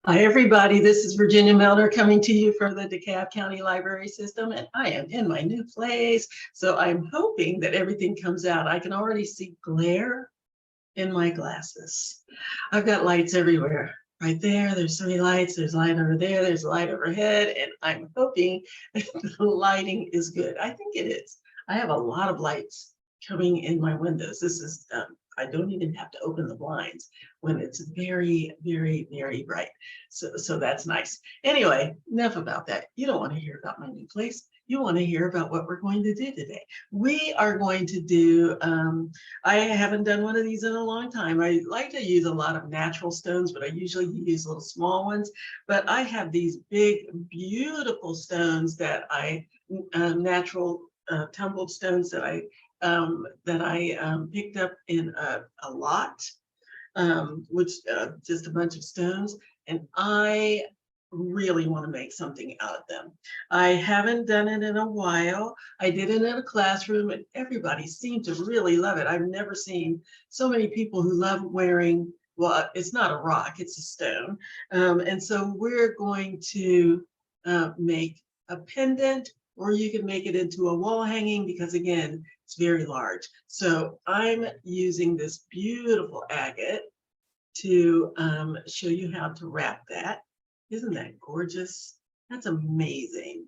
Hi, everybody. This is Virginia Melner coming to you from the DeKalb County Library System, and I am in my new place. So I'm hoping that everything comes out. I can already see glare in my glasses. I've got lights everywhere. Right there, there's so many lights. There's light over there. There's light overhead, and I'm hoping the lighting is good. I think it is. I have a lot of lights coming in my windows. This is I don't even have to open the blinds when it's very, very, very bright. So that's nice. Anyway, enough about that. You don't want to hear about my new place. You want to hear about what we're going to do today. We are going to do, I haven't done one of these in a long time. I like to use a lot of natural stones, but I usually use little small ones. But I have these big, beautiful stones that natural tumbled stones that I picked up in a lot, which just a bunch of stones, and I really want to make something out of them. I haven't done it in a while. I did it in a classroom, and everybody seemed to really love it. I've never seen so many people who love wearing, well, it's not a rock, it's a stone. And so we're going to make a pendant, or you can make it into a wall hanging because, again, it's very large. So I'm using this beautiful agate to show you how to wrap that. Isn't that gorgeous? That's amazing.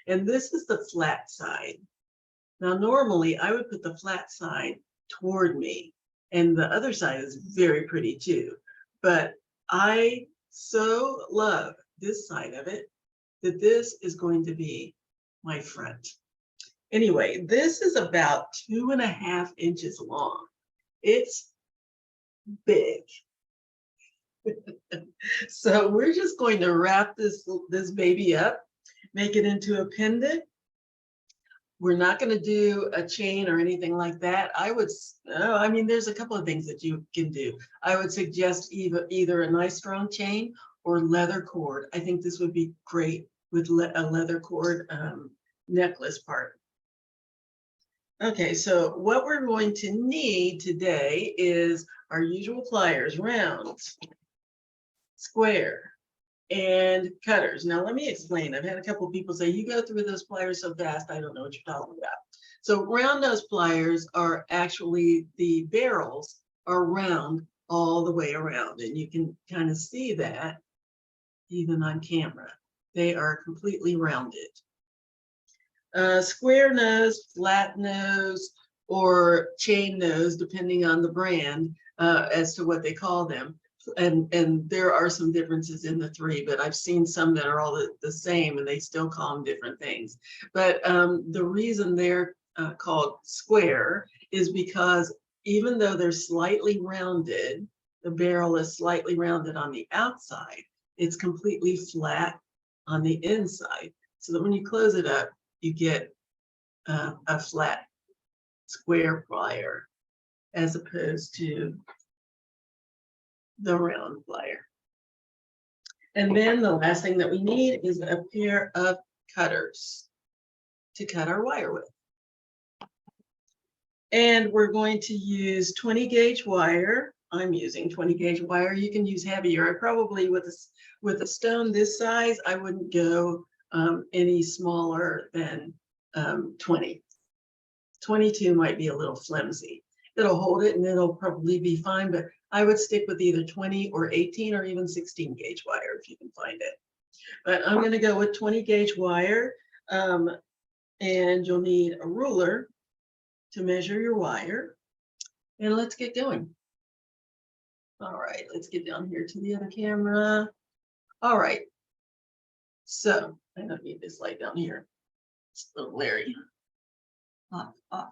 And this is the flat side. Now, normally I would put the flat side toward me, and the other side is very pretty too. But I so love this side of it that this is going to be my front. Anyway, this is about 2.5 inches long. It's big. So we're just going to wrap this baby up, make it into a pendant. We're not going to do a chain or anything like that. I mean, there's a couple of things that you can do. I would suggest either a nice strong chain or leather cord. I think this would be great with a leather cord necklace part. Okay, so what we're going to need today is our usual pliers, round, square, and cutters. Now let me explain. I've had a couple of people say, you go through those pliers so fast, I don't know what you're talking about. So round nose pliers are actually, the barrels are round all the way around, and you can kind of see that even on camera. They are completely rounded. Square nose, flat nose, or chain nose, depending on the brand, as to what they call them. And there are some differences in the three, but I've seen some that are all the same and they still call them different things. But the reason they're called square is because even though they're slightly rounded, the barrel is slightly rounded on the outside, it's completely flat on the inside. So that when you close it up, you get a flat square plier as opposed to the round plier. And then the last thing that we need is a pair of cutters to cut our wire with. And we're going to use 20 gauge wire. I'm using 20 gauge wire. You can use heavier. I probably, with a stone this size, I wouldn't go any smaller than 20. 22 might be a little flimsy. It'll hold it and it'll probably be fine, but I would stick with either 20 or 18 or even 16 gauge wire if you can find it. But I'm going to go with 20 gauge wire, and you'll need a ruler to measure your wire. And let's get going. All right, let's get down here to the other camera. All right, so I don't need this light down here. It's a little glary. Off.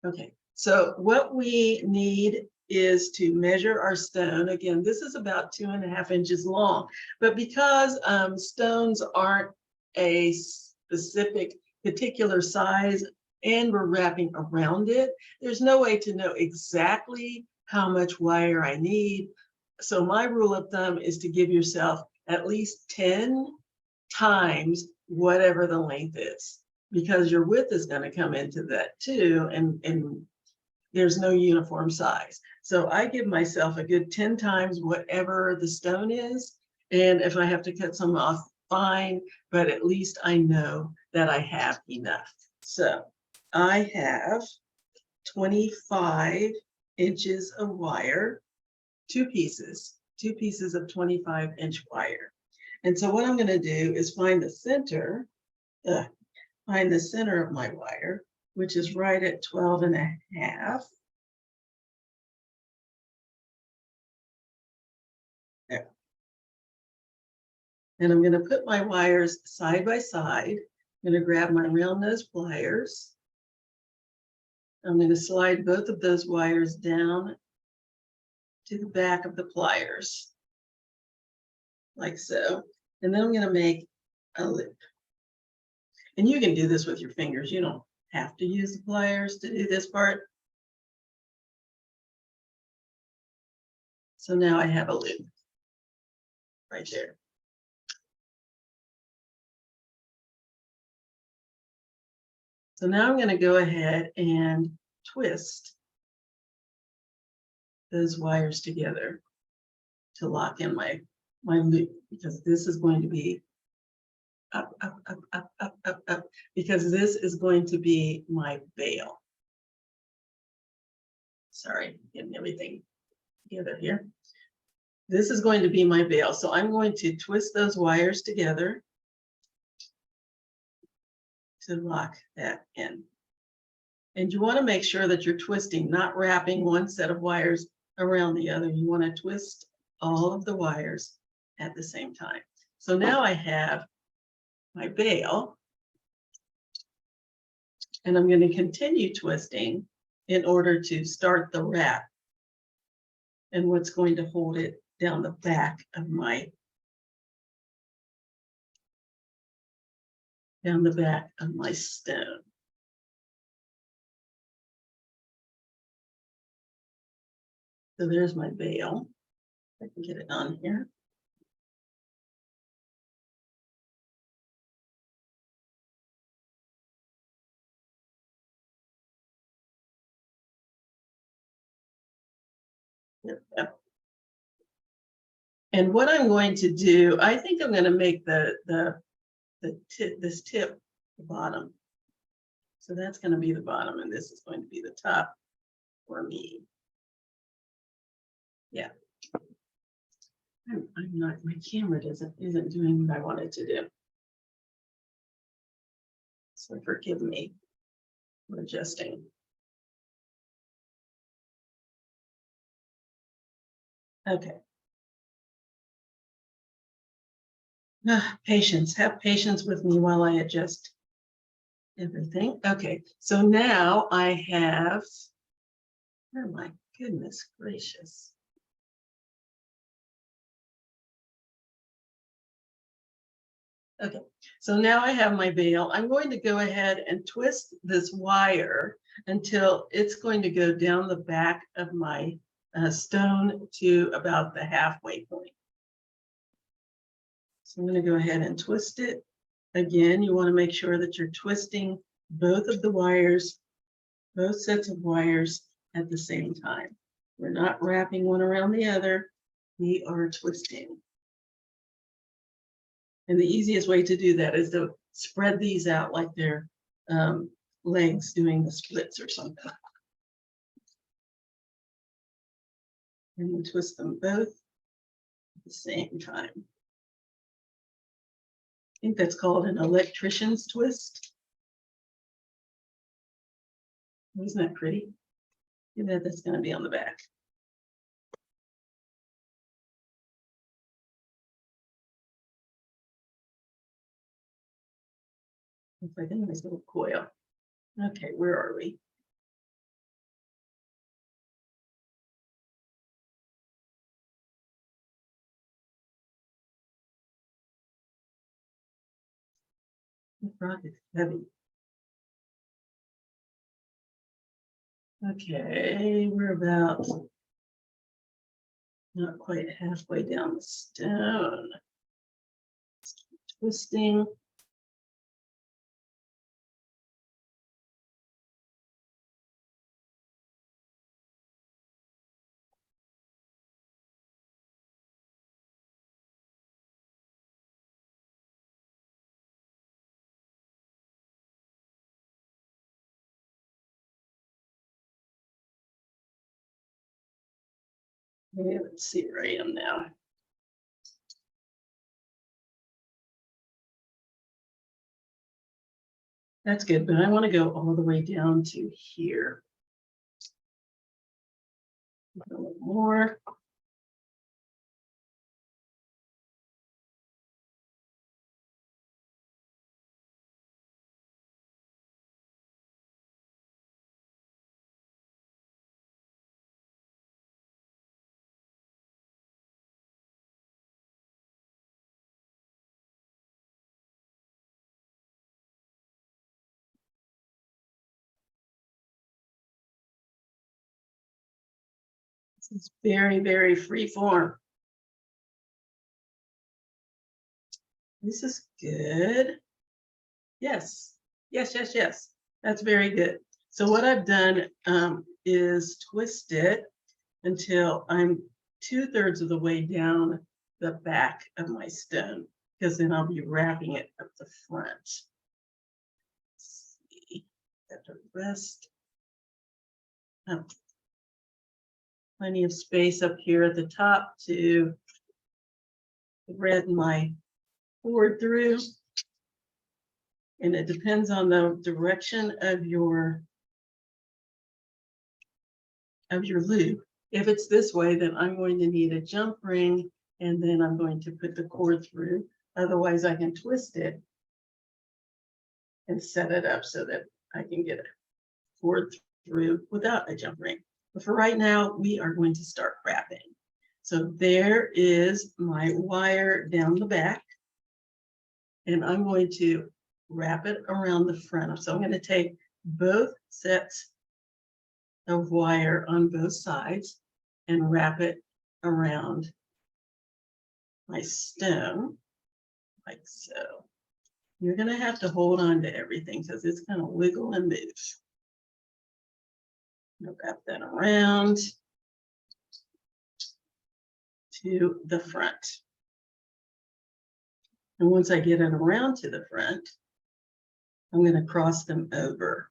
Okay, so what we need is to measure our stone. Again, this is about 2.5 inches long, but because stones aren't a specific particular size and we're wrapping around it, there's no way to know exactly how much wire I need. So my rule of thumb is to give yourself at least 10 times whatever the length is, because your width is going to come into that too, and there's no uniform size. So I give myself a good 10 times whatever the stone is. And if I have to cut some off, fine, but at least I know that I have enough. So I have 25 inches of wire, two pieces of 25-inch wire. And so what I'm going to do is find the center of my wire, which is right at 12 and a half. There. And I'm going to put my wires side by side. I'm going to grab my round nose pliers. I'm going to slide both of those wires down to the back of the pliers, like so. And then I'm going to make a loop. And you can do this with your fingers. You don't have to use the pliers to do this part. So now I have a loop right there. So now I'm going to go ahead and twist those wires together to lock in my loop, because this is going to be up, up, up, up, up, up, up, because this is going to be my bail. Sorry, getting everything together here. This is going to be my bail. So I'm going to twist those wires together to lock that in. And you want to make sure that you're twisting, not wrapping one set of wires around the other. You want to twist all of the wires at the same time. So now I have my bail, and I'm going to continue twisting in order to start the wrap and what's going to hold it down the back of my stone. So there's my bail. I can get it on here. Yep. And what I'm going to do, I think I'm going to make this tip the bottom. So that's going to be the bottom, and this is going to be the top for me. Yeah. I'm not, my camera isn't doing what I wanted to do. So forgive me for adjusting. Okay. Patience, have patience with me while I adjust everything. Okay, so now I have, oh my goodness gracious. Okay, so now I have my bail. I'm going to go ahead and twist this wire until it's going to go down the back of my stone to about the halfway point. So I'm going to go ahead and twist it. Again, you want to make sure that you're twisting both of the wires, both sets of wires at the same time. We're not wrapping one around the other. We are twisting. And the easiest way to do that is to spread these out like they're legs doing the splits or something. And then twist them both at the same time. I think that's called an electrician's twist. Isn't that pretty? Look at that, that's going to be on the back. Looks like a nice little coil. Okay, where are we? The frog is heavy. Okay, we're about not quite halfway down the stone. Twisting. Okay, let's see where I am now. That's good, but I want to go all the way down to here. A little more. This is very, very free form. This is good. Yes, yes, yes, yes. That's very good. So what I've done is twist it until I'm 2/3 of the way down the back of my stone, because then I'll be wrapping it up the front. Let's see, got the rest. Plenty of space up here at the top to thread my cord through. And it depends on the direction of your loop. If it's this way, then I'm going to need a jump ring, and then I'm going to put the cord through. Otherwise, I can twist it and set it up so that I can get a cord through without a jump ring. But for right now, we are going to start wrapping. So there is my wire down the back, and I'm going to wrap it around the front. So I'm going to take both sets of wire on both sides and wrap it around my stone like so. You're going to have to hold on to everything because it's going to wiggle and move. Wrap that around to the front. And once I get it around to the front, I'm going to cross them over.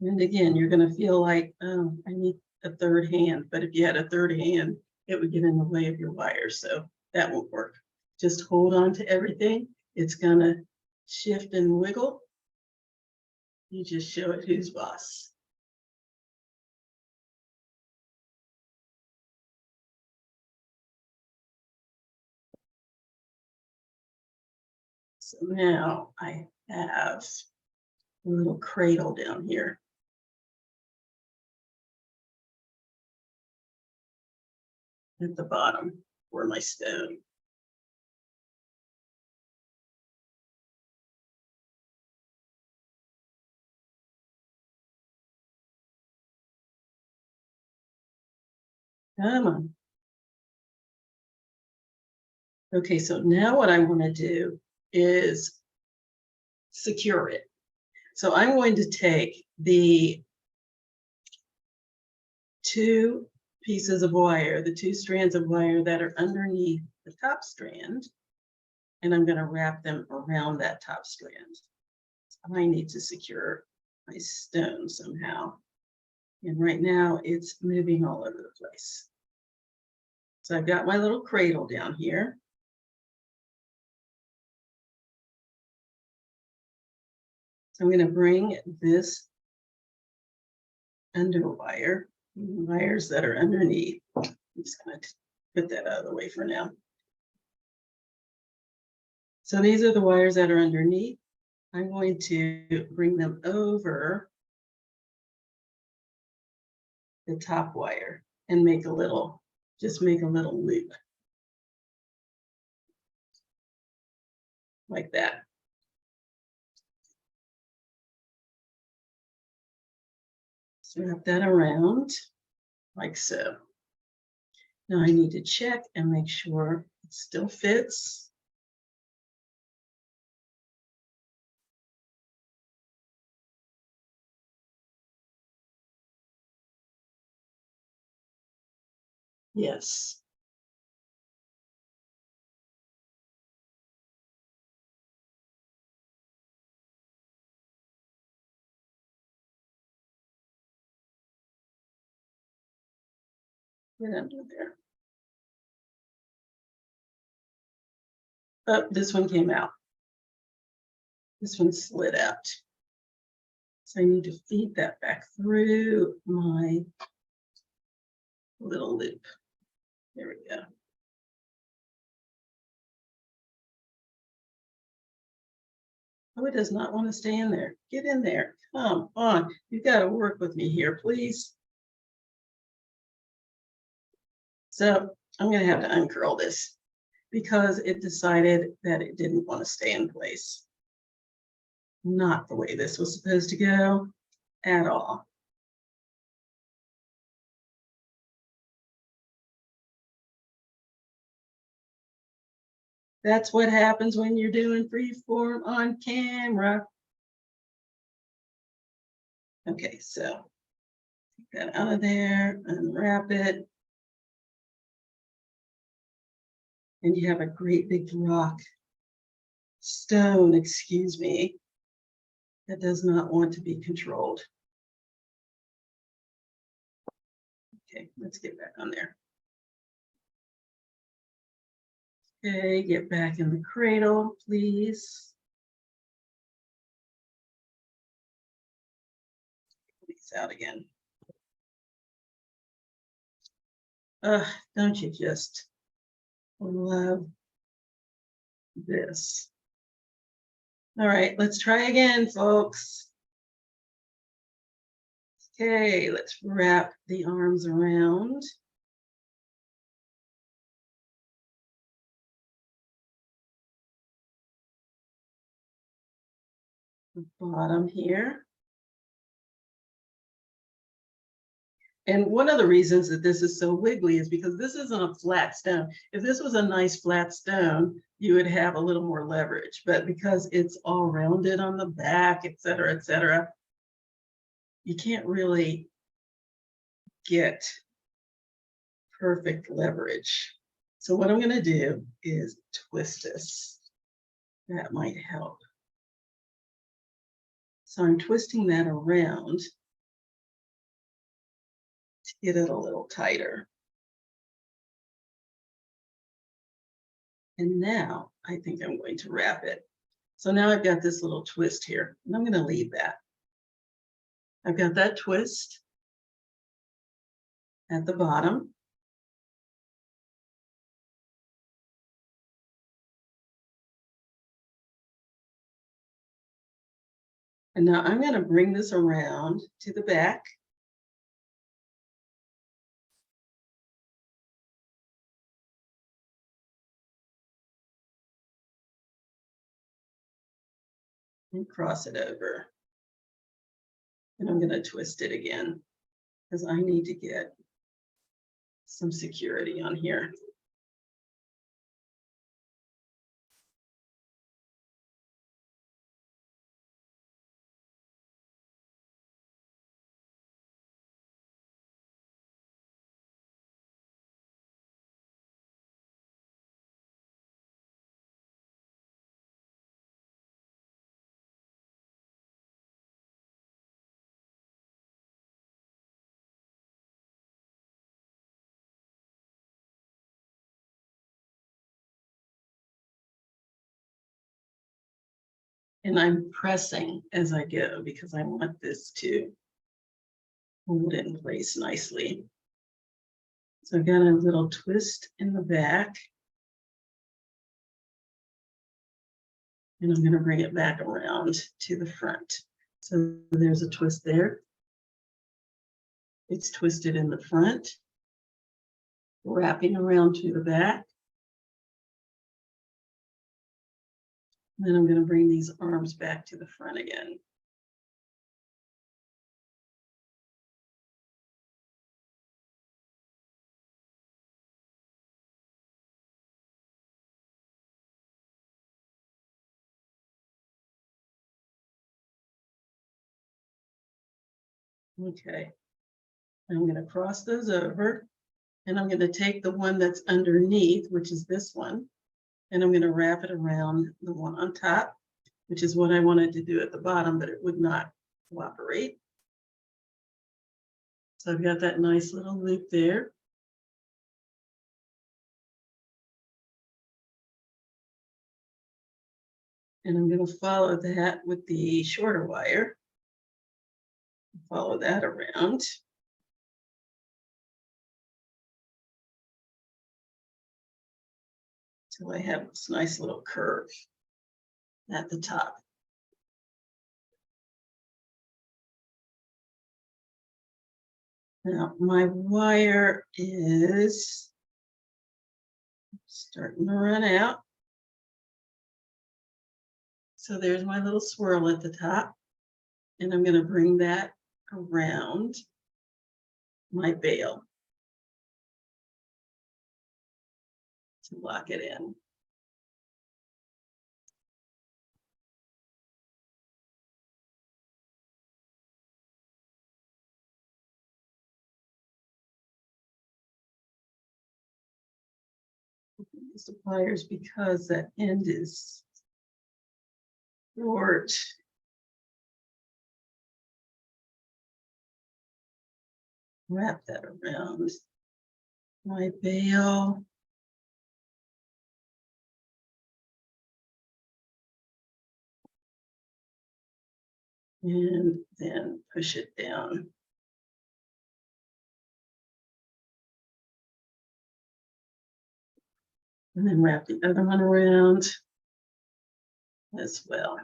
And again, you're going to feel like, oh, I need a third hand. But if you had a third hand, it would get in the way of your wire. So that won't work. Just hold on to everything. It's going to shift and wiggle. You just show it who's boss. So now I have a little cradle down here. At the bottom for my stone. Come on. Okay, so now what I want to do is secure it. So I'm going to take the two pieces of wire, the two strands of wire that are underneath the top strand, and I'm going to wrap them around that top strand. I need to secure my stone somehow. And right now it's moving all over the place. So I've got my little cradle down here. So I'm going to bring this under wire, wires that are underneath. I'm just going to put that out of the way for now. So these are the wires that are underneath. I'm going to bring them over the top wire and make a little, just make a little loop like that. So wrap that around like so. Now I need to check and make sure it still fits. Yes. Get under there. Oh, this one came out. This one slid out. So I need to feed that back through my little loop. There we go. Oh, it does not want to stay in there. Get in there. Come on. You've got to work with me here, please. So I'm going to have to uncurl this because it decided that it didn't want to stay in place. Not the way this was supposed to go at all. That's what happens when you're doing freeform on camera. Okay, so take that out of there, unwrap it. And you have a great big rock, stone, excuse me, that does not want to be controlled. Okay, let's get back on there. Okay, get back in the cradle, please. Pull these out again. Don't you just love this? All right, let's try again, folks. Okay, let's wrap the arms around. The bottom here. And one of the reasons that this is so wiggly is because this isn't a flat stone. If this was a nice flat stone, you would have a little more leverage, but because it's all rounded on the back, et cetera, you can't really get perfect leverage. So what I'm going to do is twist this. That might help. So I'm twisting that around to get it a little tighter. And now I think I'm going to wrap it. So now I've got this little twist here, and I'm going to leave that. I've got that twist at the bottom. And now I'm going to bring this around to the back. And cross it over. And I'm going to twist it again because I need to get some security on here. And I'm pressing as I go because I want this to hold it in place nicely. So I've got a little twist in the back. And I'm going to bring it back around to the front. So there's a twist there. It's twisted in the front, wrapping around to the back. Then I'm going to bring these arms back to the front again. Okay, I'm going to cross those over, and I'm going to take the one that's underneath, which is this one, and I'm going to wrap it around the one on top, which is what I wanted to do at the bottom, but it would not cooperate. So I've got that nice little loop there. And I'm going to follow that with the shorter wire. Follow that around. Till I have this nice little curve at the top. Now my wire is starting to run out. So there's my little swirl at the top. And I'm going to bring that around my bail to lock it in. Use the pliers because that end is short. Wrap that around my bail. And then push it down. And then wrap the other one around as well.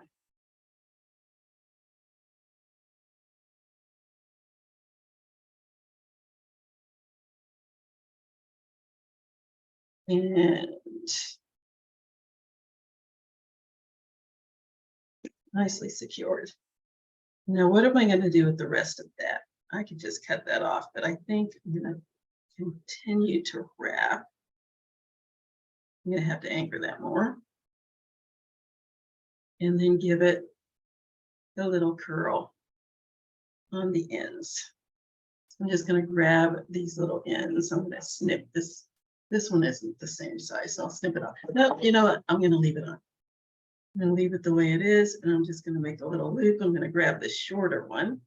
And nicely secured. Now, what am I going to do with the rest of that? I could just cut that off, but I think I'm going to continue to wrap. I'm going to have to anchor that more. And then give it a little curl on the ends. So I'm just going to grab these little ends. I'm going to snip this. This one isn't the same size, so I'll snip it off. No, you know what? I'm going to leave it on. I'm going to leave it the way it is, and I'm just going to make a little loop. I'm going to grab the shorter one.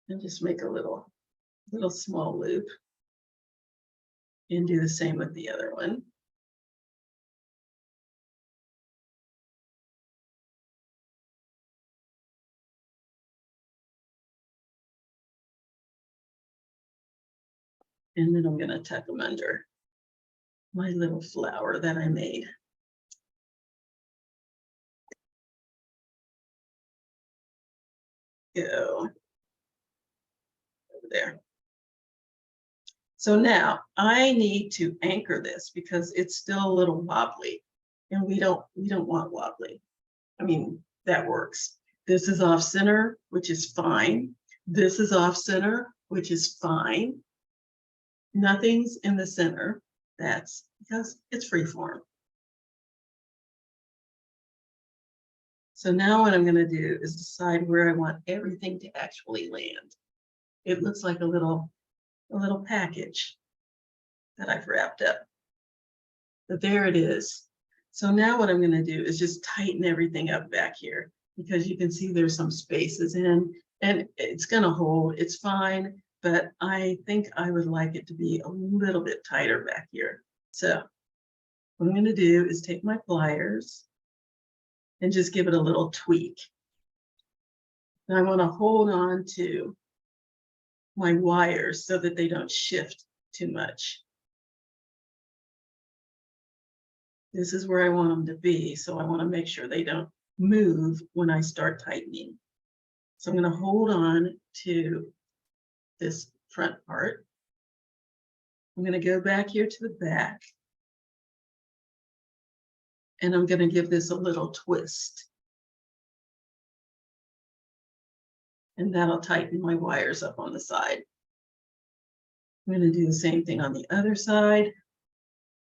And just make a little small loop. And do the same with the other one. And then I'm going to tuck them under my little flower that I made. Go over there. So now I need to anchor this because it's still a little wobbly, and we don't want wobbly. I mean, that works. This is off center, which is fine. This is off center, which is fine. Nothing's in the center. That's because it's free form. So now what I'm going to do is decide where I want everything to actually land. It looks like a little package that I've wrapped up. But there it is. So now what I'm going to do is just tighten everything up back here, because you can see there's some spaces in, and it's going to hold. It's fine, but I think I would like it to be a little bit tighter back here. So what I'm going to do is take my pliers and just give it a little tweak. And I want to hold on to my wires so that they don't shift too much. This is where I want them to be, so I want to make sure they don't move when I start tightening. So I'm going to hold on to this front part. I'm going to go back here to the back. And I'm going to give this a little twist. And that'll tighten my wires up on the side. I'm going to do the same thing on the other side.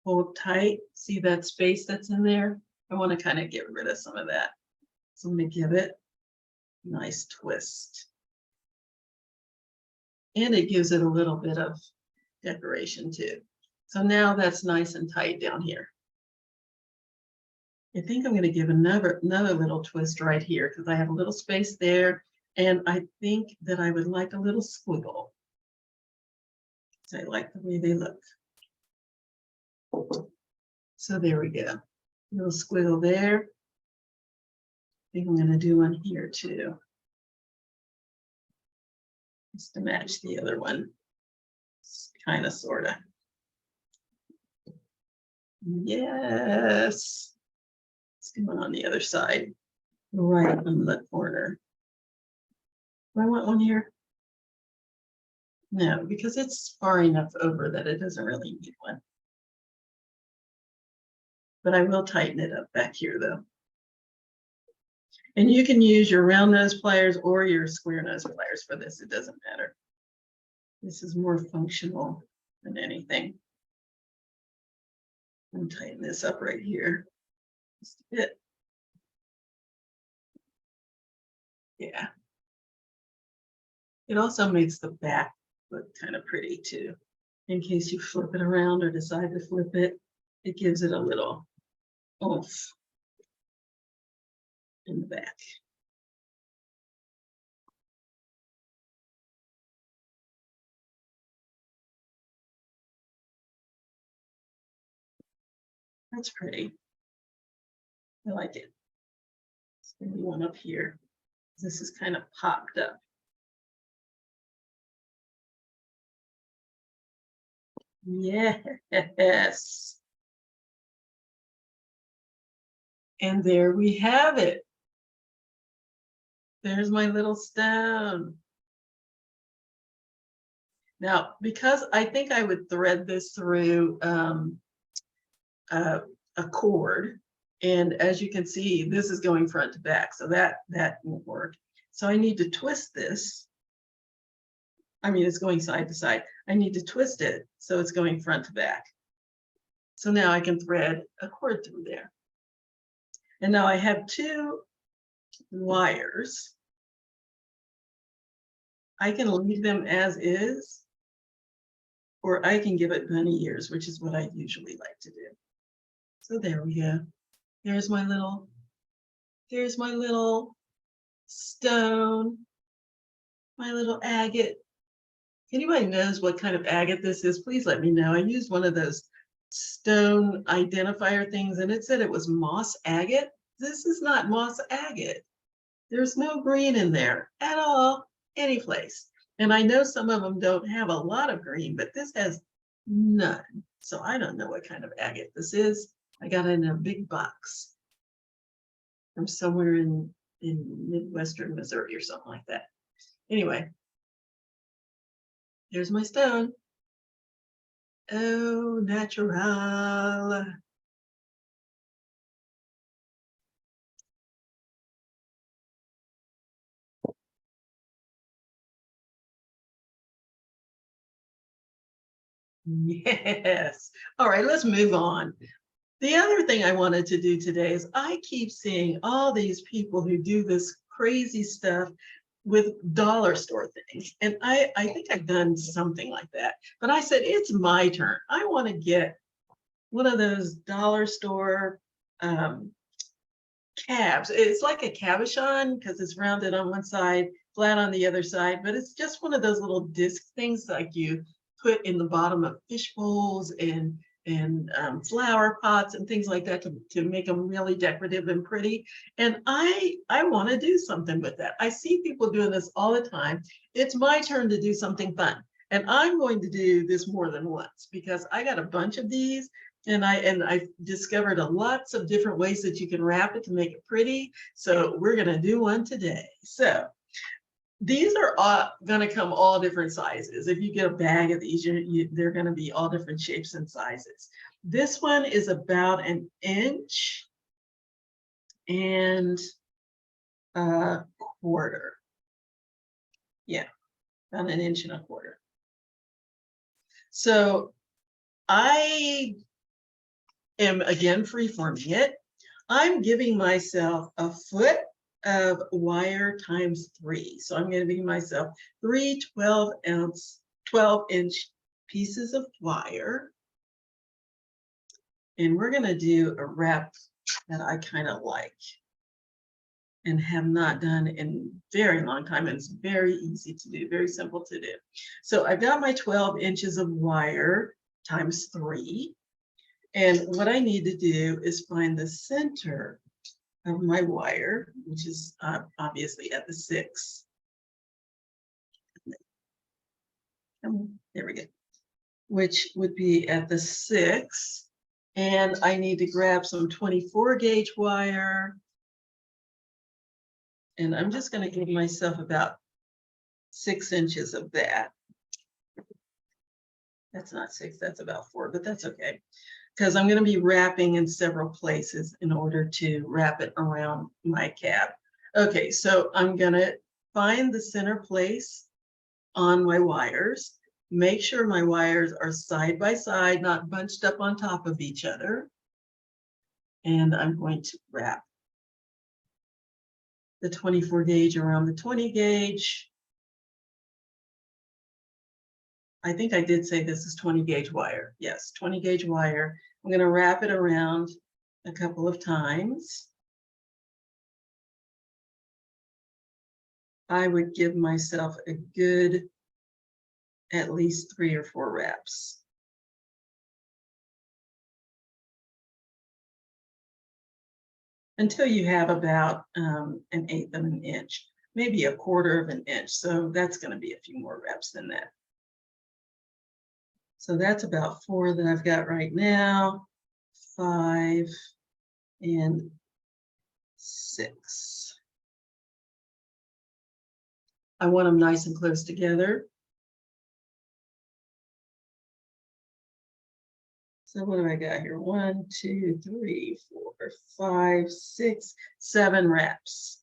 Hold tight. See that space that's in there? I want to kind of get rid of some of that. So I'm going to give it a nice twist. And it gives it a little bit of decoration too. So now that's nice and tight down here. I think I'm going to give another little twist right here because I have a little space there, and I think that I would like a little squiggle. So I like the way they look. So there we go. Little squiggle there. I think I'm going to do one here too, just to match the other one. Kind of, sort of. Yes. Let's do one on the other side, right on the corner. Do I want one here? No, because it's far enough over that it doesn't really need one. But I will tighten it up back here though. And you can use your round nose pliers or your square nose pliers for this. It doesn't matter. This is more functional than anything. I'll tighten this up right here just a bit. Yeah. It also makes the back look kind of pretty too. In case you flip it around or decide to flip it, it gives it a little oomph in the back. That's pretty. I like it. Maybe one up here. This is kind of popped up. Yes. And there we have it. There's my little stone. Now, because I think I would thread this through a cord, and as you can see, this is going front to back, so that won't work. So I need to twist this. I mean, it's going side to side. I need to twist it so it's going front to back. So now I can thread a cord through there. And now I have two wires. I can leave them as is, or I can give it bunny ears, which is what I usually like to do. So there we go. There's my little stone, my little agate. If anybody knows what kind of agate this is, please let me know. I used one of those stone identifier things and it said it was moss agate. This is not moss agate. There's no green in there at all, any place. And I know some of them don't have a lot of green, but this has none. So I don't know what kind of agate this is. I got it in a big box from somewhere in Midwestern Missouri or something like that. Anyway, here's my stone. Oh, natural. Yes. All right, let's move on. The other thing I wanted to do today is I keep seeing all these people who do this crazy stuff with dollar store things. And I think I've done something like that. But I said, it's my turn. I want to get one of those dollar store cabs. It's like a cabochon because it's rounded on one side, flat on the other side. But it's just one of those little disc things like you put in the bottom of fish bowls and flower pots and things like that to make them really decorative and pretty. And I want to do something with that. I see people doing this all the time. It's my turn to do something fun. And I'm going to do this more than once because I got a bunch of these and I discovered lots of different ways that you can wrap it to make it pretty. So we're going to do one today. So these are going to come all different sizes. If you get a bag of these, they're going to be all different shapes and sizes. This one is about 1 inch and a quarter. Yeah, about 1 inch and a quarter. So I am again freeforming it. I'm giving myself a foot of wire times 3. So I'm going to give myself 3 12-inch pieces of wire. And we're going to do a wrap that I kind of like and have not done in a very long time. And it's very easy to do, very simple to do. So I've got my 12 inches of wire times 3. And what I need to do is find the center of my wire, which is obviously at the 6. There we go. Which would be at the 6. And I need to grab some 24 gauge wire. And I'm just going to give myself about 6 inches of that. That's not 6, that's about 4, but that's okay. Because I'm going to be wrapping in several places in order to wrap it around my cab. Okay, so I'm going to find the center place on my wires. Make sure my wires are side by side, not bunched up on top of each other. And I'm going to wrap the 24 gauge around the 20 gauge. I think I did say this is 20 gauge wire. Yes, 20 gauge wire. I'm going to wrap it around a couple of times. I would give myself a good at least 3 or 4 wraps. Until you have about 1/8 of an inch, maybe 1/4 of an inch. So that's going to be a few more reps than that. So that's about 4 that I've got right now, 5 and 6. I want them nice and close together. So what do I got here? 1, 2, 3, 4, 5, 6, 7 wraps.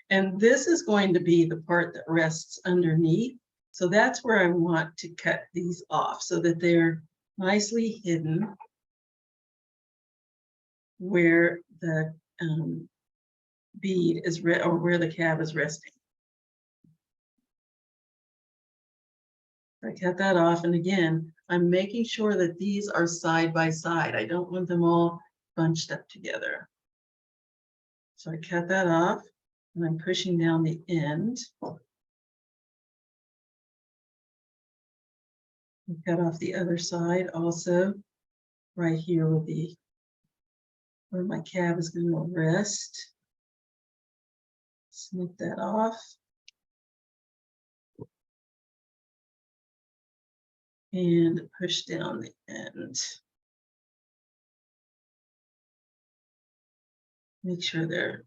And this is going to be the part that rests underneath. So that's where I want to cut these off so that they're nicely hidden where the bead is or where the cab is resting. I cut that off, and again, I'm making sure that these are side by side. I don't want them all bunched up together. So I cut that off, and I'm pushing down the end. And cut off the other side also, right here with the where my cab is going to rest. Snip that off. And push down the end. Make sure they're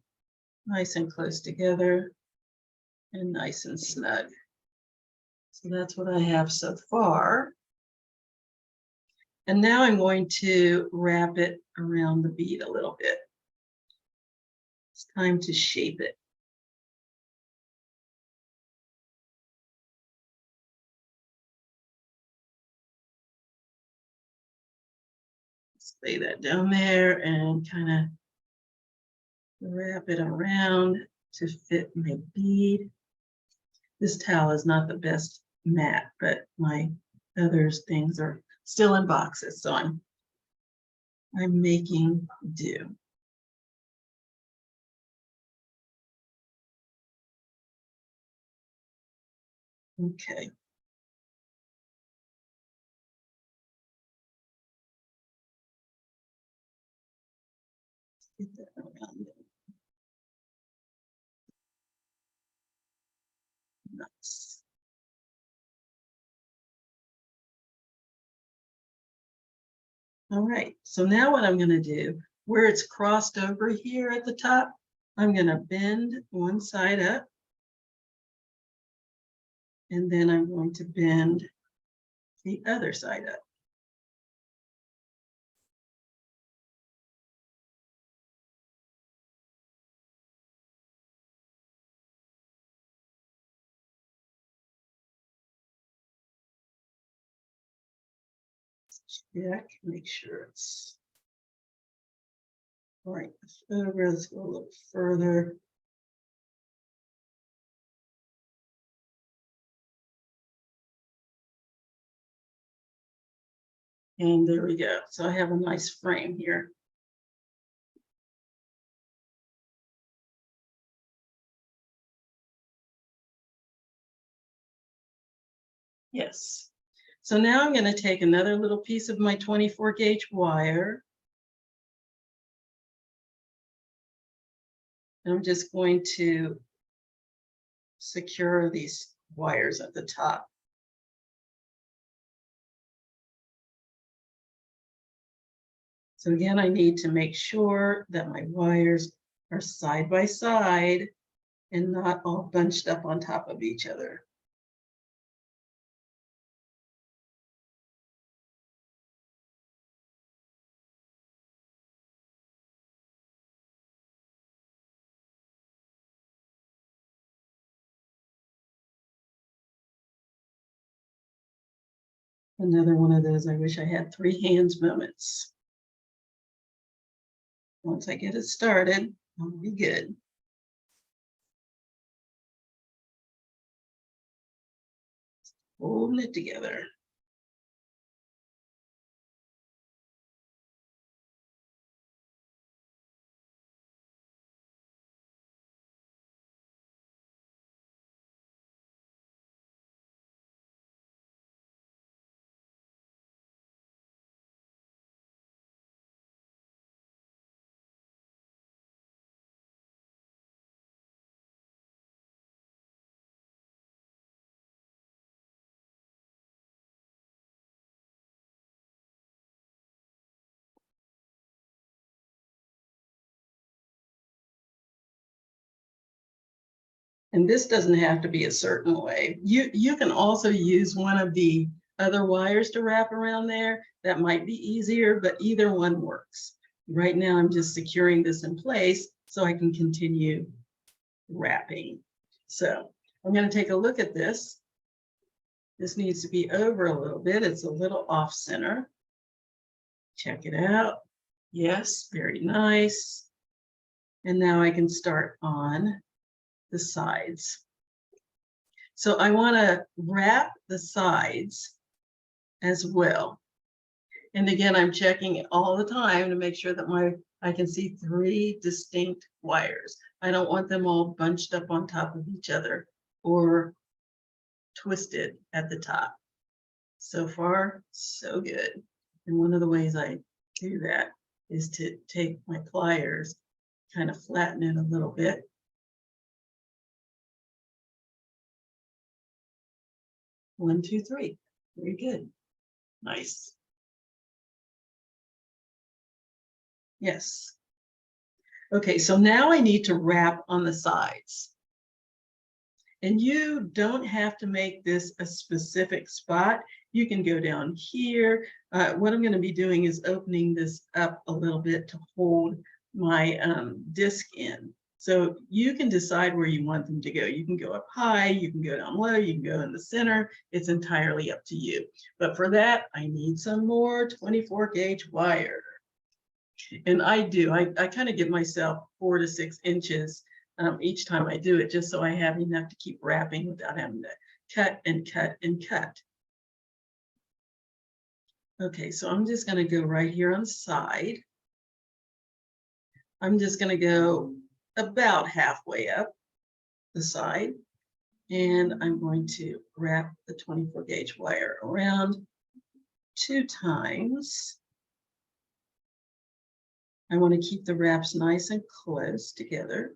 nice and close together and nice and snug. So that's what I have so far. And now I'm going to wrap it around the bead a little bit. It's time to shape it. Let's lay that down there and kind of wrap it around to fit my bead. This towel is not the best mat, but my other things are still in boxes, so I'm making do. Okay. Get that around there. Nice. All right, so now what I'm going to do, where it's crossed over here at the top, I'm going to bend one side up. And then I'm going to bend the other side up. Check, make sure it's right over. Let's go a little further. And there we go. So I have a nice frame here. Yes. So now I'm going to take another little piece of my 24 gauge wire. And I'm just going to secure these wires at the top. So again, I need to make sure that my wires are side by side and not all bunched up on top of each other. Another one of those, I wish I had 3 hands moments. Once I get it started, I'll be good. Holding it together. And this doesn't have to be a certain way. You can also use one of the other wires to wrap around there. That might be easier, but either one works. Right now, I'm just securing this in place so I can continue wrapping. So I'm going to take a look at this. This needs to be over a little bit. It's a little off center. Check it out. Yes, very nice. And now I can start on the sides. So I want to wrap the sides as well. And again, I'm checking it all the time to make sure that I can see 3 distinct wires. I don't want them all bunched up on top of each other or twisted at the top. So far, so good. And one of the ways I do that is to take my pliers, kind of flatten it a little bit. One, two, three. Very good. Nice. Yes. Okay, so now I need to wrap on the sides. And you don't have to make this a specific spot. You can go down here. What I'm going to be doing is opening this up a little bit to hold my disc in. So you can decide where you want them to go. You can go up high, you can go down low, you can go in the center. It's entirely up to you. But for that, I need some more 24 gauge wire. And I do. I kind of give myself 4 to 6 inches each time I do it, just so I have enough to keep wrapping without having to cut and cut and cut. Okay, so I'm just going to go right here on the side. I'm just going to go about halfway up the side, and I'm going to wrap the 24 gauge wire around 2 times. I want to keep the wraps nice and close together.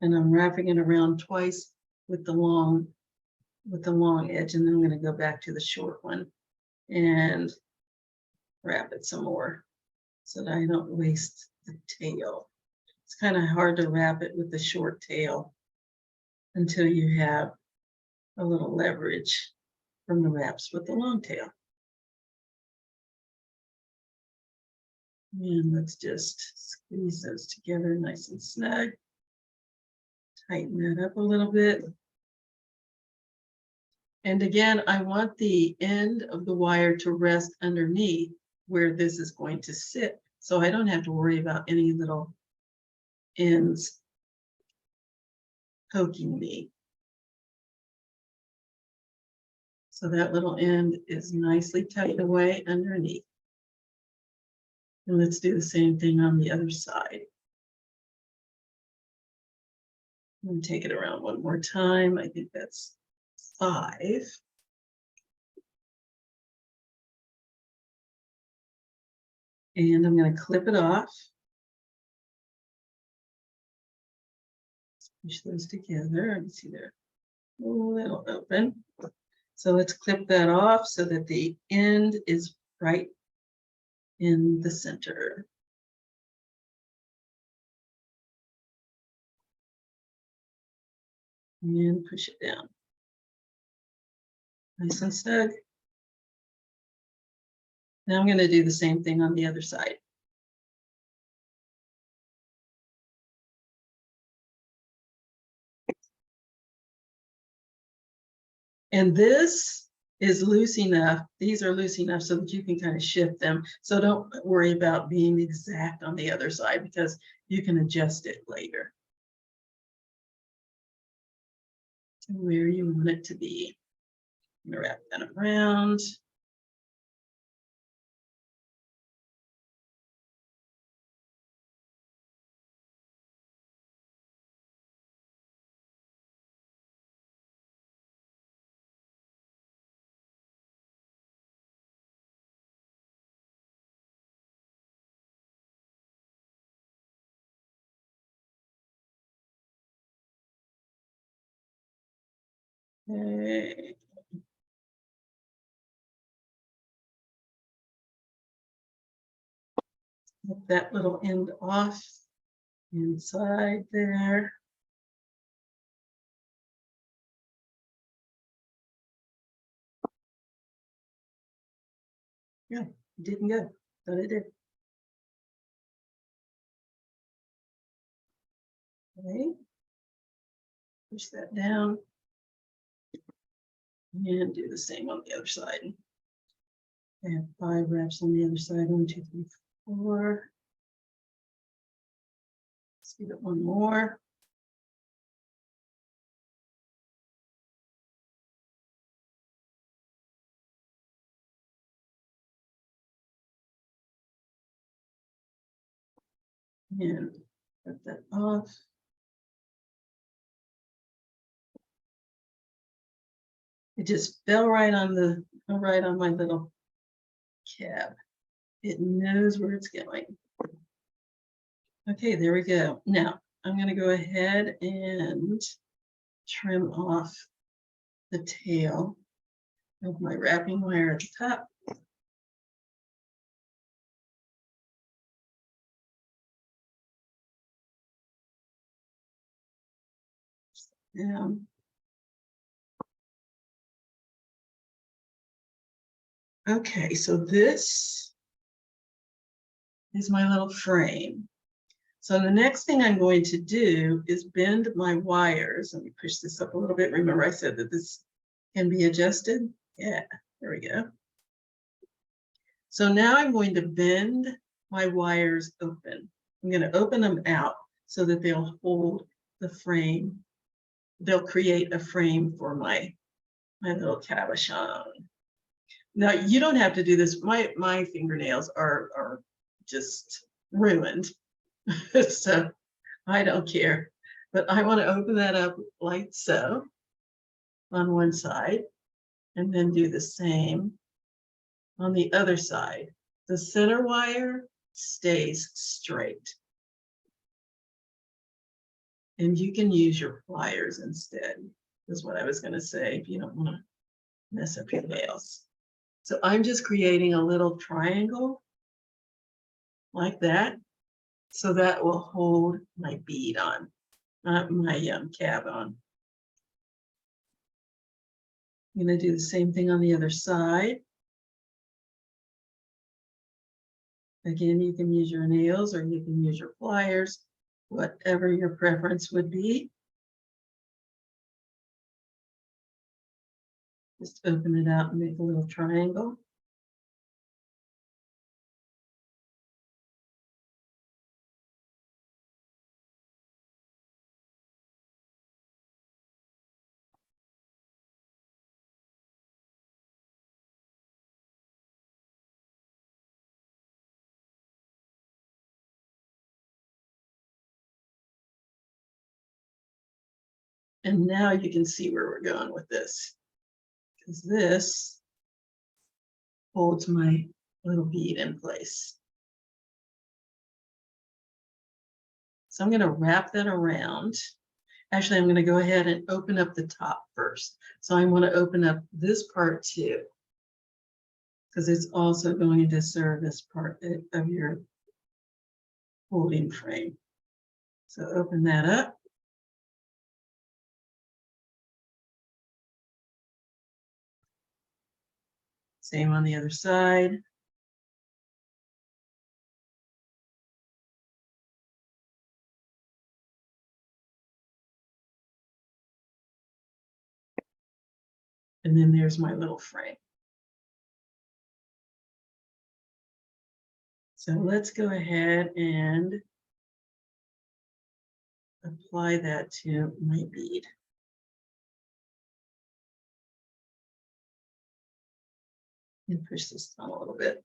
And I'm wrapping it around twice with the long edge, and then I'm going to go back to the short one and wrap it some more so that I don't waste the tail. It's kind of hard to wrap it with the short tail until you have a little leverage from the wraps with the long tail. And let's just squeeze those together nice and snug. Tighten that up a little bit. And again, I want the end of the wire to rest underneath where this is going to sit, so I don't have to worry about any little ends poking me. So that little end is nicely tucked away underneath. And let's do the same thing on the other side. I'm going to take it around one more time. I think that's 5. And I'm going to clip it off. Push those together. Let's see there. Oh, that'll open. So let's clip that off so that the end is right in the center. And push it down. Nice and snug. Now I'm going to do the same thing on the other side. And this is loose enough. These are loose enough so that you can kind of shift them. So don't worry about being exact on the other side because you can adjust it later to where you want it to be. I'm going to wrap that around. Okay. Get that little end off inside there. Yeah, it didn't go, but it did. Okay. Push that down. And do the same on the other side. I have 5 wraps on the other side. 1, 2, 3, 4. Let's give it one more. And cut that off. It just fell right on my little cab. It knows where it's going. Okay, there we go. Now I'm going to go ahead and trim off the tail of my wrapping wire at the top. Down. Okay, so this is my little frame. So the next thing I'm going to do is bend my wires. Let me push this up a little bit. Remember I said that this can be adjusted? Yeah, there we go. So now I'm going to bend my wires open. I'm going to open them out so that they'll hold the frame. They'll create a frame for my little cabochon. Now you don't have to do this. My fingernails are just ruined. So I don't care, but I want to open that up like so on one side and then do the same on the other side. The center wire stays straight. And you can use your pliers instead, is what I was going to say if you don't want to mess up your nails. So I'm just creating a little triangle like that. So that will hold my bead on, my cab on. I'm going to do the same thing on the other side. Again, you can use your nails or you can use your pliers, whatever your preference would be. Just open it out and make a little triangle. And now you can see where we're going with this, because this holds my little bead in place. So I'm going to wrap that around. Actually, I'm going to go ahead and open up the top first. So I want to open up this part too, because it's also going to serve as part of your holding frame. So open that up. Same on the other side. And then there's my little frame. So let's go ahead and apply that to my bead. And push this down a little bit.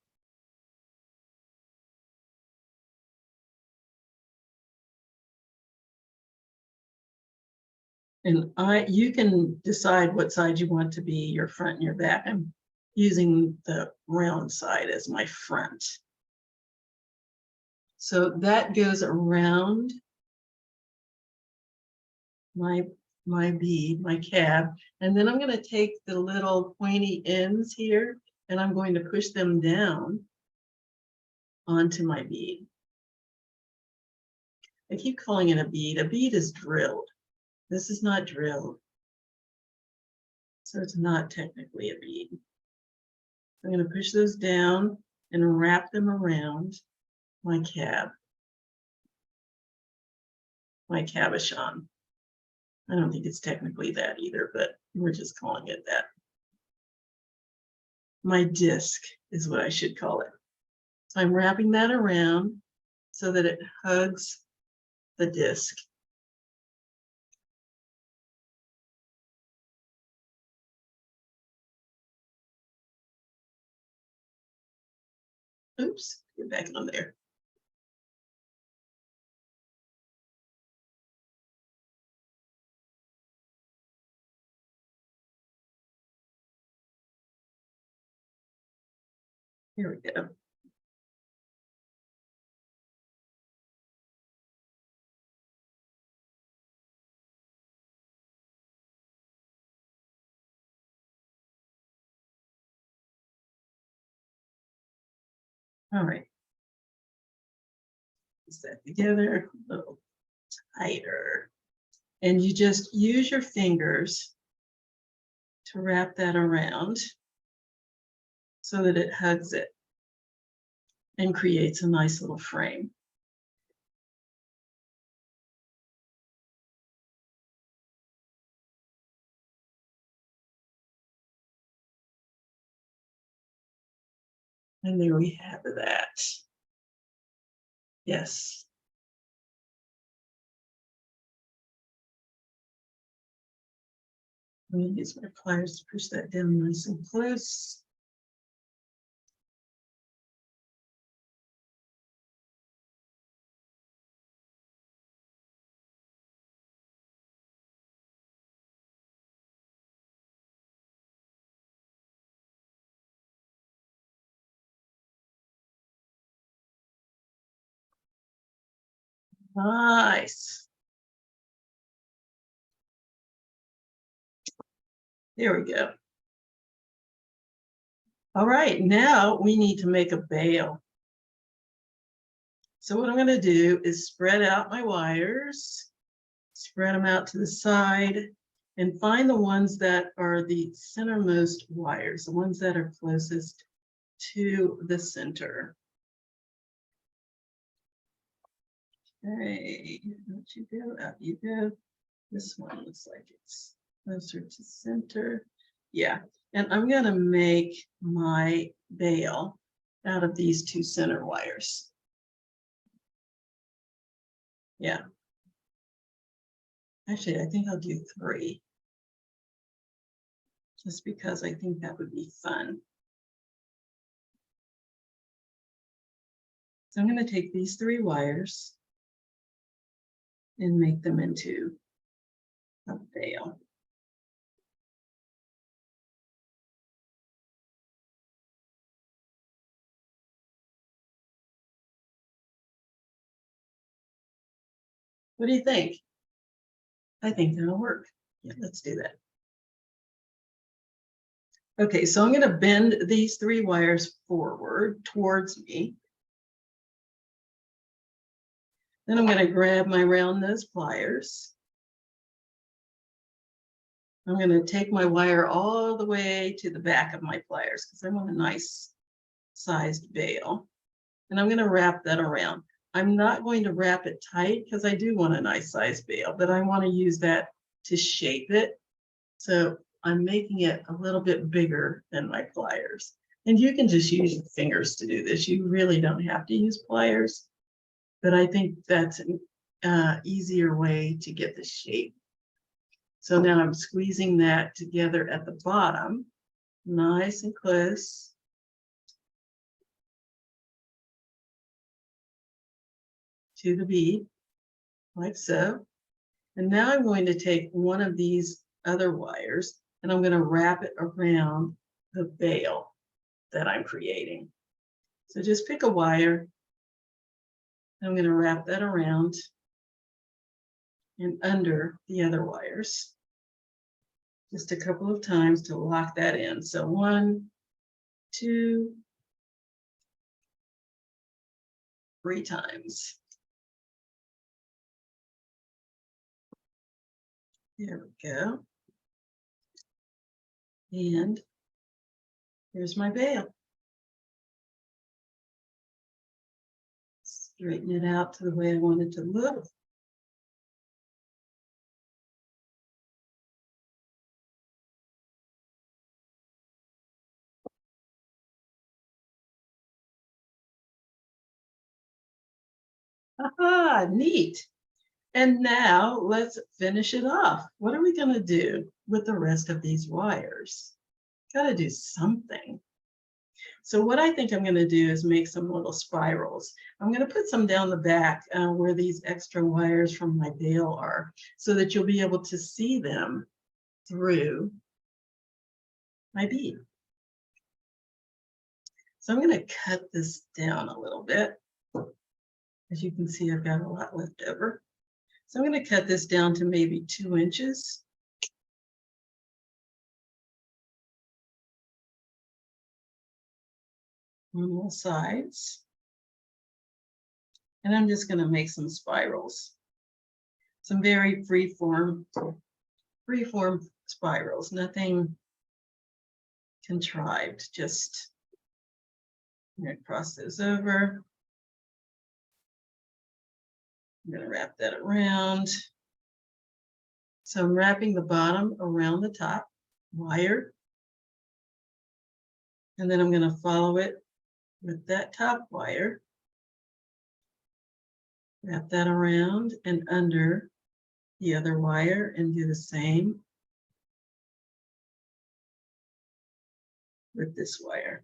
And you can decide what side you want to be your front and your back. I'm using the round side as my front. So that goes around my bead, my cab, and then I'm going to take the little pointy ends here and I'm going to push them down onto my bead. I keep calling it a bead. A bead is drilled. This is not drilled. So it's not technically a bead. I'm going to push those down and wrap them around my cab, my cabochon. I don't think it's technically that either, but we're just calling it that. My disc is what I should call it. So I'm wrapping that around so that it hugs the disc. Oops, get back on there. Here we go. All right. Put that together a little tighter. And you just use your fingers to wrap that around so that it hugs it and creates a nice little frame. And there we have that. Yes. I'm going to use my pliers to push that down nice and close. Nice. There we go. All right, now we need to make a bail. So what I'm going to do is spread out my wires, spread them out to the side, and find the ones that are the centermost wires, the ones that are closest to the center. Okay, out you go, out you go. This one looks like it's closer to center. Yeah, and I'm going to make my bail out of these two center wires. Yeah. Actually, I think I'll do 3. Just because I think that would be fun. So I'm going to take these 3 wires and make them into a bail. What do you think? I think that'll work. Yeah, let's do that. Okay, so I'm going to bend these 3 wires forward towards me. Then I'm going to grab my round nose pliers. I'm going to take my wire all the way to the back of my pliers because I want a nice sized bail. And I'm going to wrap that around. I'm not going to wrap it tight because I do want a nice sized bail, but I want to use that to shape it. So I'm making it a little bit bigger than my pliers. And you can just use your fingers to do this. You really don't have to use pliers, but I think that's an easier way to get the shape. So now I'm squeezing that together at the bottom, nice and close. To the bead, like so. And now I'm going to take one of these other wires and I'm going to wrap it around the bail that I'm creating. So just pick a wire. I'm going to wrap that around and under the other wires. Just a couple of times to lock that in. So 1, 2, 3 times. There we go. And here's my bail. Straighten it out to the way I want it to look. Aha, neat. And now let's finish it off. What are we going to do with the rest of these wires? Got to do something. So what I think I'm going to do is make some little spirals. I'm going to put some down the back where these extra wires from my bail are so that you'll be able to see them through my bead. So I'm going to cut this down a little bit. As you can see, I've got a lot left over. So I'm going to cut this down to maybe 2 inches. On all sides. And I'm just going to make some spirals. Some very free-form spirals, nothing contrived, just I'm going to cross those over. I'm going to wrap that around. So I'm wrapping the bottom around the top wire. And then I'm going to follow it with that top wire. Wrap that around and under the other wire and do the same with this wire.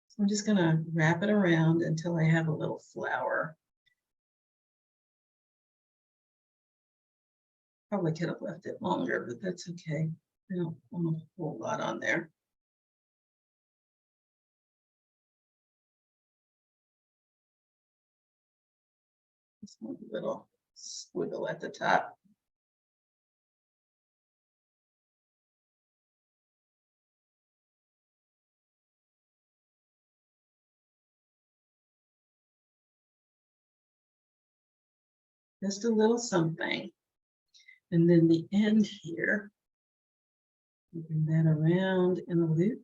So I'm just going to wrap it around until I have a little flower. Probably could have left it longer, but that's okay. I don't want a whole lot on there. Just want a little squiggle at the top. Just a little something. And then the end here, bring that around in a loop.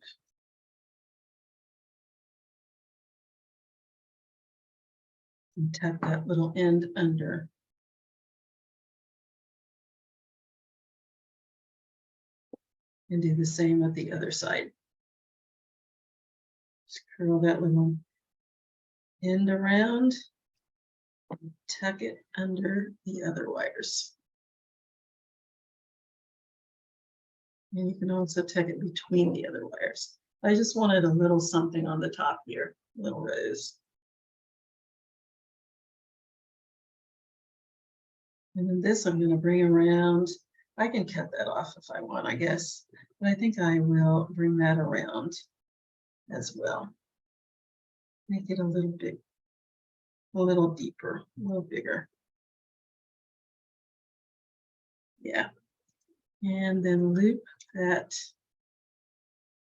And tuck that little end under. And do the same with the other side. Just curl that little end around and tuck it under the other wires. And you can also tuck it between the other wires. I just wanted a little something on the top here, little rose. And then this I'm going to bring around. I can cut that off if I want, I guess, but I think I will bring that around as well. Make it a little bit, a little deeper, a little bigger. Yeah. And then loop that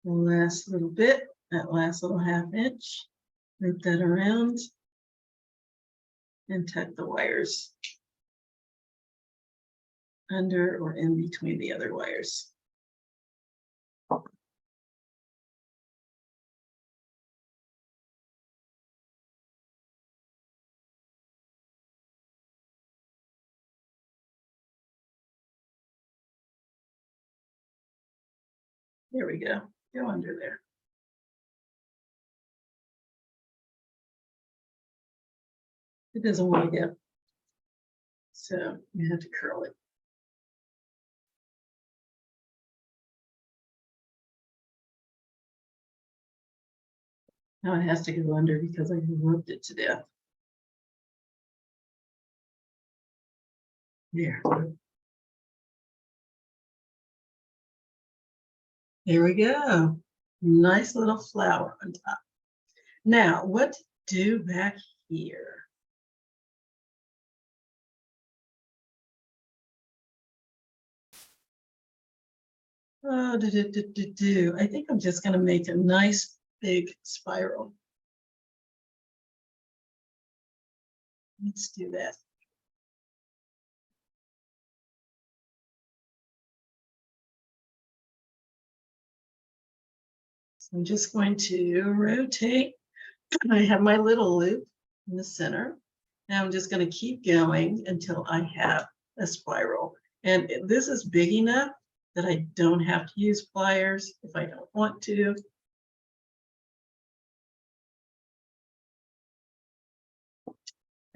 the last little bit, that last little 1/2 inch, loop that around and tuck the wires under or in between the other wires. There we go. Go under there. It doesn't want to go. So you have to curl it. Now it has to go under because I roped it to death. There. There we go. Nice little flower on top. Now, what to do back here? Oh, I think I'm just going to make a nice big spiral. Let's do that. So I'm just going to rotate. I have my little loop in the center. Now I'm just going to keep going until I have a spiral. And this is big enough that I don't have to use pliers if I don't want to.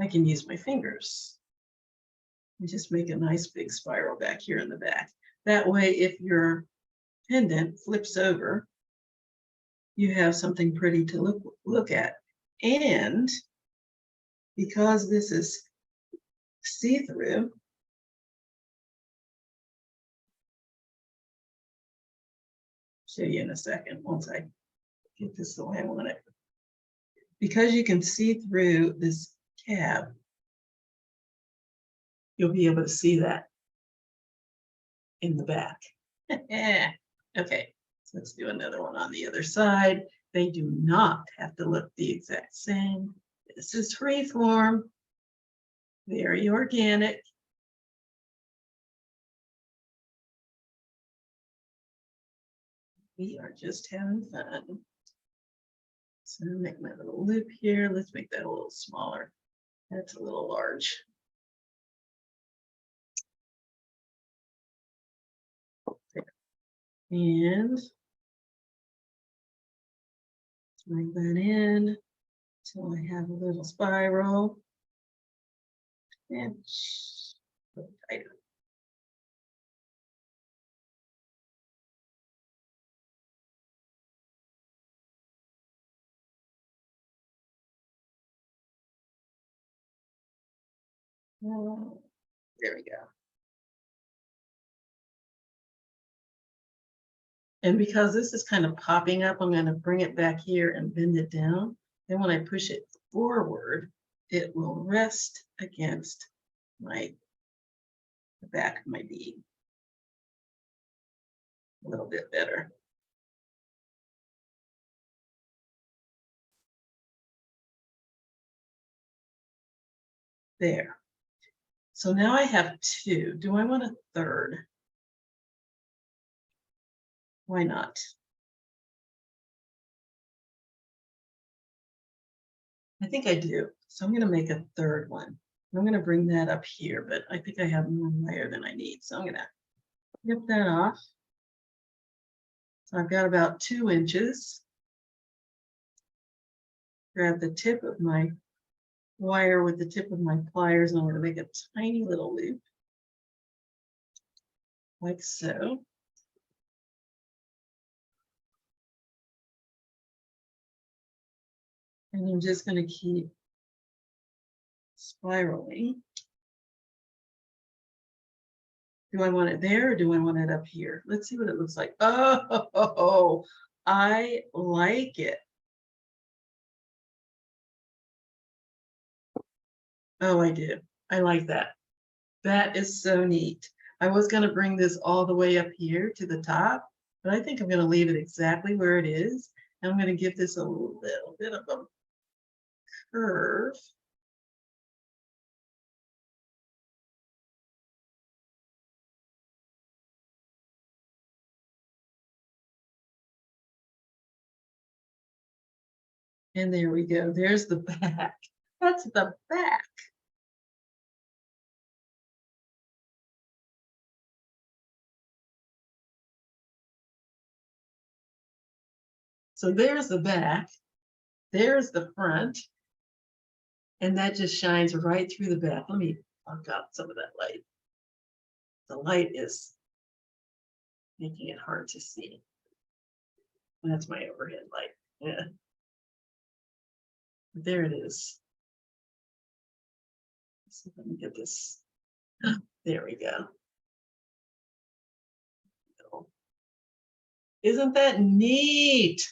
I can use my fingers and just make a nice big spiral back here in the back. That way, if your pendant flips over, you have something pretty to look at. And because this is see-through, show you in a second once I get this the way I want it. Because you can see through this tab, you'll be able to see that in the back. Okay, so let's do another one on the other side. They do not have to look the exact same. This is free form, very organic. We are just having fun. So make my little loop here. Let's make that a little smaller. That's a little large. And drag that in until I have a little spiral. And put it tighter. There we go. And because this is kind of popping up, I'm going to bring it back here and bend it down. Then when I push it forward, it will rest against the back of my bead a little bit better. There. So now I have 2. Do I want a third? Why not? I think I do. So I'm going to make a third one. I'm going to bring that up here, but I think I have more wire than I need. So I'm going to snip that off. So I've got about 2 inches. Grab the tip of my wire with the tip of my pliers, and I'm going to make a tiny little loop like so. And I'm just going to keep spiraling. Do I want it there or do I want it up here? Let's see what it looks like. Oh, I like it. Oh, I do. I like that. That is so neat. I was going to bring this all the way up here to the top, but I think I'm going to leave it exactly where it is. And I'm going to give this a little bit of a curve. And there we go. There's the back. That's the back. So there's the back. There's the front. And that just shines right through the back. Let me plug out some of that light. The light is making it hard to see. That's my overhead light. Yeah. There it is. So let me get this. There we go. Isn't that neat?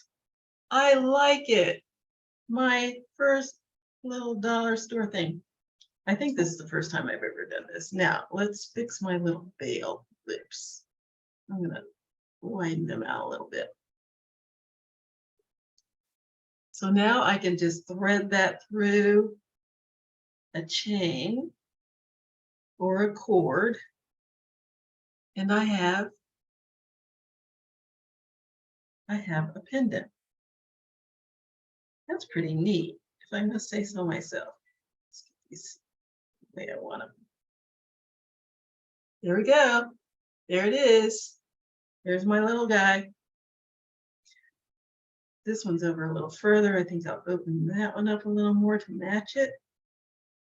I like it. My first little dollar store thing. I think this is the first time I've ever done this. Now let's fix my little bail lips. I'm gonna widen them out a little bit. So now I can just thread that through a chain or a cord, and I have a pendant. That's pretty neat, if I must say so myself. These the way I want them. There we go. There it is. There's my little guy. This one's over a little further. I think I'll open that one up a little more to match it.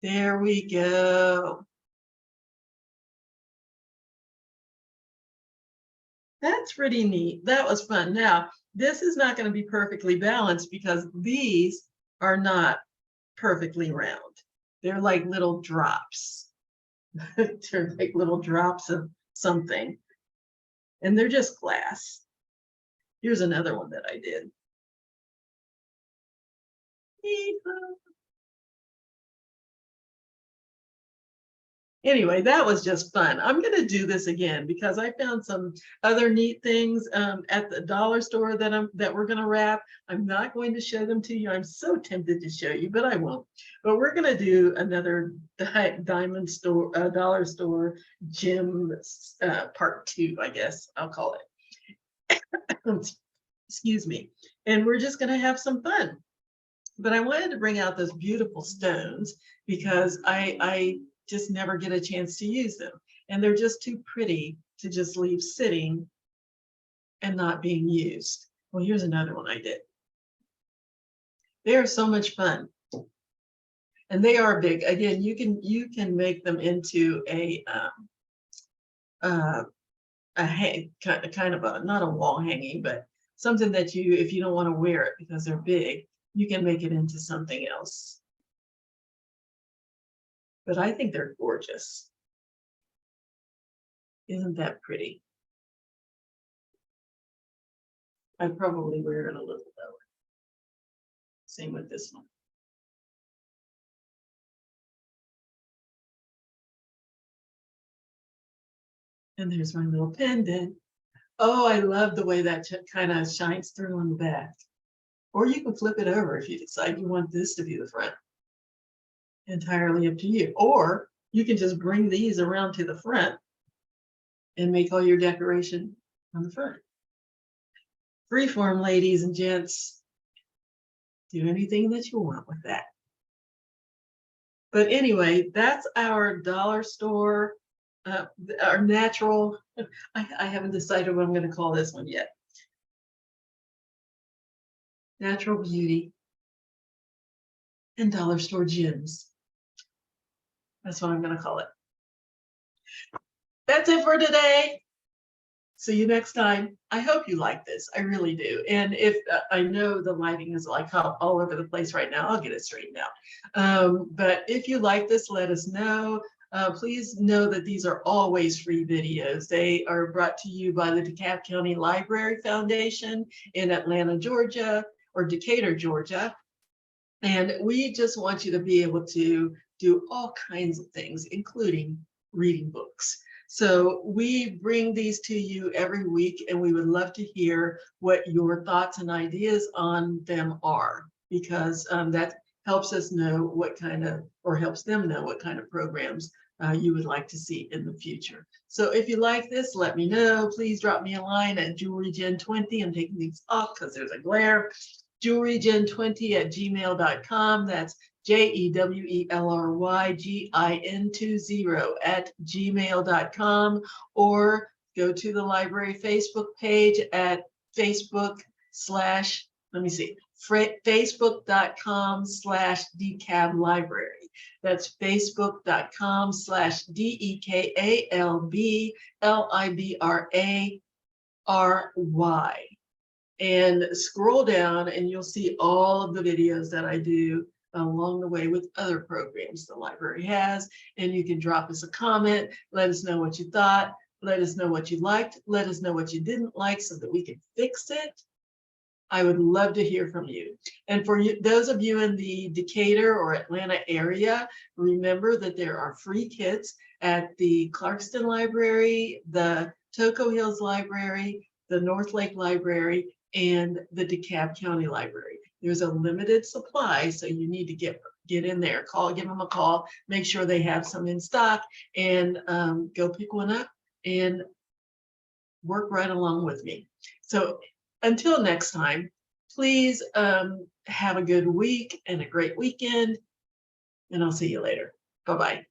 There we go. That's pretty neat. That was fun. Now, this is not going to be perfectly balanced because these are not perfectly round. They're like little drops. They're like little drops of something. And they're just glass. Here's another one that I did. Anyway, that was just fun. I'm going to do this again because I found some other neat things at the dollar store that we're going to wrap. I'm not going to show them to you. I'm so tempted to show you, but I won't. But we're going to do another diamond store, dollar store gem part 2, I guess I'll call it. Excuse me. And we're just going to have some fun. But I wanted to bring out those beautiful stones because I just never get a chance to use them. And they're just too pretty to just leave sitting and not being used. Well, here's another one I did. They are so much fun. And they are big. Again, you can make them into a kind of a, not a wall hanging, but something that you, if you don't want to wear it because they're big, you can make it into something else. But I think they're gorgeous. Isn't that pretty? I'd probably wear it a little lower. Same with this one. And there's my little pendant. Oh, I love the way that kind of shines through on the back. Or you can flip it over if you decide you want this to be the front. Entirely up to you. Or you can just bring these around to the front and make all your decoration on the front. Freeform, ladies and gents. Do anything that you want with that. But anyway, that's our dollar store, our natural, I haven't decided what I'm going to call this one yet. Natural beauty and dollar store gems. That's what I'm going to call it. That's it for today. See you next time. I hope you like this. I really do. And if I know the lighting is like all over the place right now, I'll get it straightened out. But if you like this, let us know. Please know that these are always free videos. They are brought to you by the DeKalb County Library Foundation in Atlanta, Georgia, or Decatur, Georgia. And we just want you to be able to do all kinds of things, including reading books. So we bring these to you every week, and we would love to hear what your thoughts and ideas on them are, because that helps us know what kind of, or helps them know what kind of programs you would like to see in the future. So if you like this, let me know. Please drop me a line at jewelrygen20. I'm taking these off because there's a glare. jewelrygen20@gmail.com. That's JEWELRYGIN20@gmail.com, or go to the library Facebook page at Facebook.com/DeKalb Library. That's Facebook.com/DeKalblibrary. And scroll down and you'll see all of the videos that I do along the way with other programs the library has. And you can drop us a comment, let us know what you thought, let us know what you liked, let us know what you didn't like so that we can fix it. I would love to hear from you. And for you, those of you in the Decatur or Atlanta area, remember that there are free kits at the Clarkston Library, the Toco Hills Library, the North Lake Library, and the DeKalb County Library. There's a limited supply, so you need to get in there, give them a call, make sure they have some in stock, and go pick one up and work right along with me. So until next time, please have a good week and a great weekend, and I'll see you later. Bye-bye.